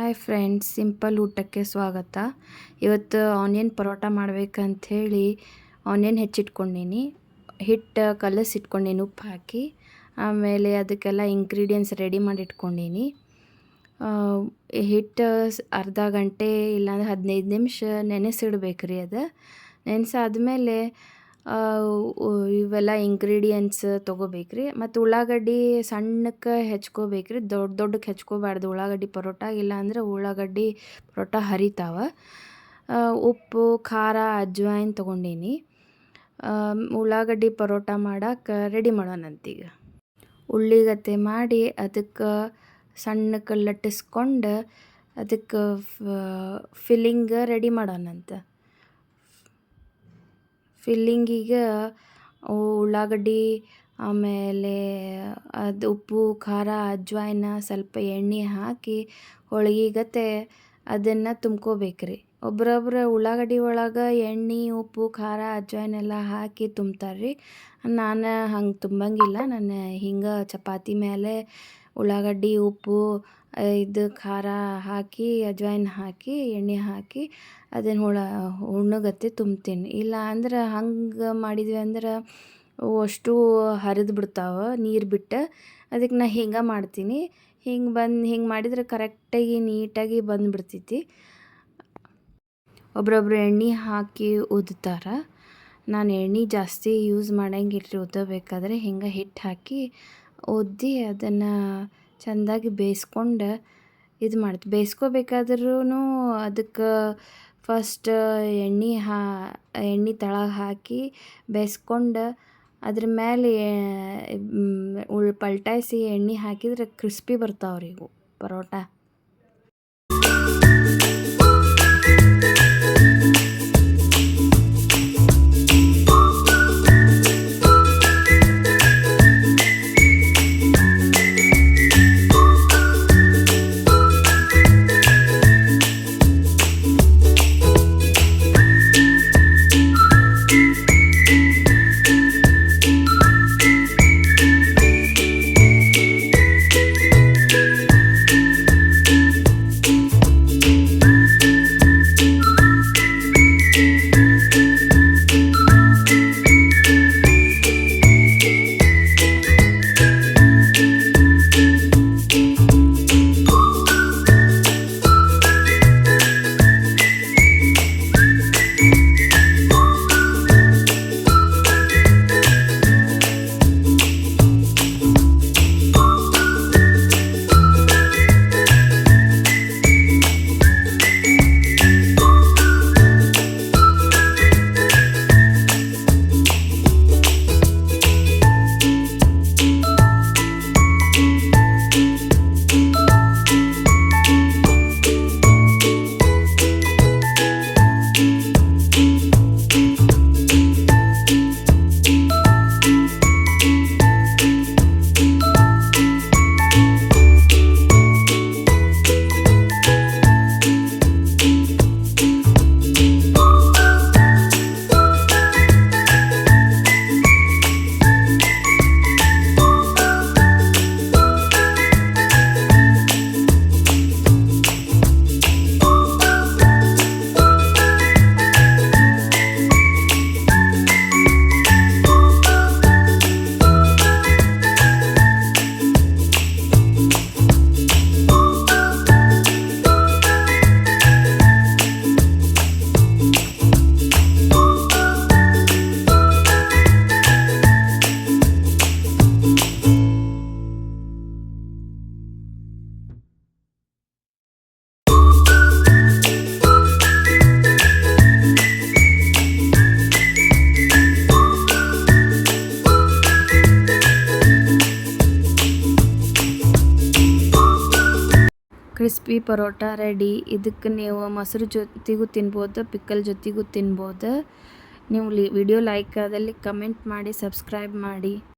Hi friends, simple ಊಟಕ್ಕೆ ಸ್ವಾಗತ. ಇವತ್ತು ಆನಿಯನ್ ಪರೋಟ ಮಾಡ್ಬೇಕಂಥೇಳಿ ಆನಿಯನ್ ಹೆಚ್ಚಿಟ್ಕೊಂಡೀನಿ. ಹಿಟ್ಟು ಕಲಸಿಟ್ಕೊಂಡೀನಿ ಉಪ್ಪು ಹಾಕಿ. ಆಮೇಲೆ ಅದಕ್ಕೆಲ್ಲ ಇಂಗ್ರೀಡಿಯೆಂಟ್ಸ್ ರೆಡಿ ಮಾಡಿ ಇಟ್ಕೊಂಡೀನಿ. ಹಿಟ್ಟು ಅರ್ಧ ಗಂಟೆ ಇಲ್ಲಾಂದ್ರೆ 15 ನಿಮಿಷ ನೆನೆಸಿಡ್ಬೇಕ್ರಿ. ಅದು ನೆನೆಸಾದ್ಮೇಲೆ ಇವೆಲ್ಲ ಇಂಗ್ರೀಡಿಯೆಂಟ್ಸ್ ತೊಗೋಬೇಕ್ರಿ. ಮತ್ತು ಉಳ್ಳಾಗಡ್ಡಿ ಸಣ್ಣಕ್ಕೆ ಹೆಚ್ಕೋಬೇಕ್ರಿ, ದೊಡ್ಡಕ್ಕೆ ಹೆಚ್ಕೋಬಾರ್ದು ಉಳ್ಳಾಗಡ್ಡಿ ಪರೋಟ, ಇಲ್ಲಾಂದ್ರೆ ಉಳ್ಳಾಗಡ್ಡಿ ಪರೋಟ ಹರಿತಾವ. ಉಪ್ಪು, ಖಾರ, ಅಜ್ವಾಯಿನ್ ತೊಗೊಂಡೀನಿ. ಉಳ್ಳಾಗಡ್ಡಿ ಪರೋಟ ಮಾಡೋಕೆ ರೆಡಿ ಮಾಡೋಣಂತೀಗ. ಉಳ್ಳಿಗತ್ತೆ ಮಾಡಿ ಅದಕ್ಕೆ ಸಣ್ಣಕ್ಕೆ ಲಟ್ಟಿಸ್ಕೊಂಡು ಅದಕ್ಕೆ ಫಿಲ್ಲಿಂಗ್ ರೆಡಿ ಮಾಡೋಣಂತ. ಫಿಲ್ಲಿಂಗಿಗೆ ಉಳ್ಳಾಗಡ್ಡಿ, ಆಮೇಲೆ ಅದು ಉಪ್ಪು, ಖಾರ, ಅಜ್ವಾಯಿನ, ಸ್ವಲ್ಪ ಎಣ್ಣೆ ಹಾಕಿ ಹೋಳಿಗೆಗತ್ತೆ ಅದನ್ನು ತುಂಬ್ಕೋಬೇಕ್ರಿ. ಒಬ್ಬೊಬ್ರು ಉಳ್ಳಾಗಡ್ಡಿ ಒಳಗೆ ಎಣ್ಣೆ, ಉಪ್ಪು, ಖಾರ, ಅಜ್ವಾಯಿನೆಲ್ಲ ಹಾಕಿ ತುಂಬ್ತಾರೆ. ನಾನು ಹಂಗೆ ತುಂಬಂಗಿಲ್ಲ. ನಾನು ಹಿಂಗೆ ಚಪಾತಿ ಮೇಲೆ ಉಳ್ಳಾಗಡ್ಡಿ, ಉಪ್ಪು, ಇದು ಖಾರ ಹಾಕಿ, ಅಜ್ವಾಯಿನ್ ಹಾಕಿ, ಎಣ್ಣೆ ಹಾಕಿ ಅದನ್ನು ಹುಣ್ಣಗತ್ತೆ ತುಂಬ್ತೀನಿ. ಇಲ್ಲ ಅಂದ್ರೆ ಹಂಗೆ ಮಾಡಿದ್ವಿ ಅಂದ್ರೆ ಅಷ್ಟು ಹರಿದು ಬಿಡ್ತಾವೆ ನೀರು ಬಿಟ್ಟು. ಅದಕ್ಕೆ ನಾನು ಹಿಂಗೆ ಮಾಡ್ತೀನಿ. ಹಿಂಗೆ ಮಾಡಿದ್ರೆ ಕರೆಕ್ಟಾಗಿ ನೀಟಾಗಿ ಬಂದುಬಿಡ್ತೈತಿ. ಒಬ್ರೊಬ್ರು ಎಣ್ಣೆ ಹಾಕಿ ಉದ್ತಾರೆ. ನಾನು ಎಣ್ಣೆ ಜಾಸ್ತಿ ಯೂಸ್ ಮಾಡಂಗಿಲ್ರಿ. ಉದ್ದಬೇಕಾದ್ರೆ ಹಿಂಗೆ ಹಿಟ್ಟು ಹಾಕಿ ಉದ್ದಿ ಅದನ್ನು ಚೆಂದಾಗಿ ಬೇಯಿಸ್ಕೊಂಡು ಇದು ಮಾಡ್ತೀವಿ. ಬೇಯಿಸ್ಕೋಬೇಕಾದ್ರೂ ಅದಕ್ಕೆ ಫಸ್ಟ್ ಎಣ್ಣೆ ತಳಗೆ ಹಾಕಿ ಬೇಯಿಸ್ಕೊಂಡು ಅದ್ರ ಮೇಲೆ ಪಲ್ಟಾಯಿಸಿ ಎಣ್ಣೆ ಹಾಕಿದ್ರೆ ಕ್ರಿಸ್ಪಿ ಬರ್ತಾವ್ರಿ ಇವು ಪರೋಟ. Crispy paratha ready. ಇದಕ್ಕೆ ನೀವು ಮೊಸರು ಜೊತೆಗೂ ತಿನ್ಬೋದು, ಪಿಕ್ಕಲ್ ಜೊತೆಗೂ ತಿನ್ಬೋದು. ನೀವು ವಿಡಿಯೋ ಲೈಕ್ ಆದಲ್ಲಿ ಕಮೆಂಟ್ ಮಾಡಿ, ಸಬ್ಸ್ಕ್ರೈಬ್ ಮಾಡಿ.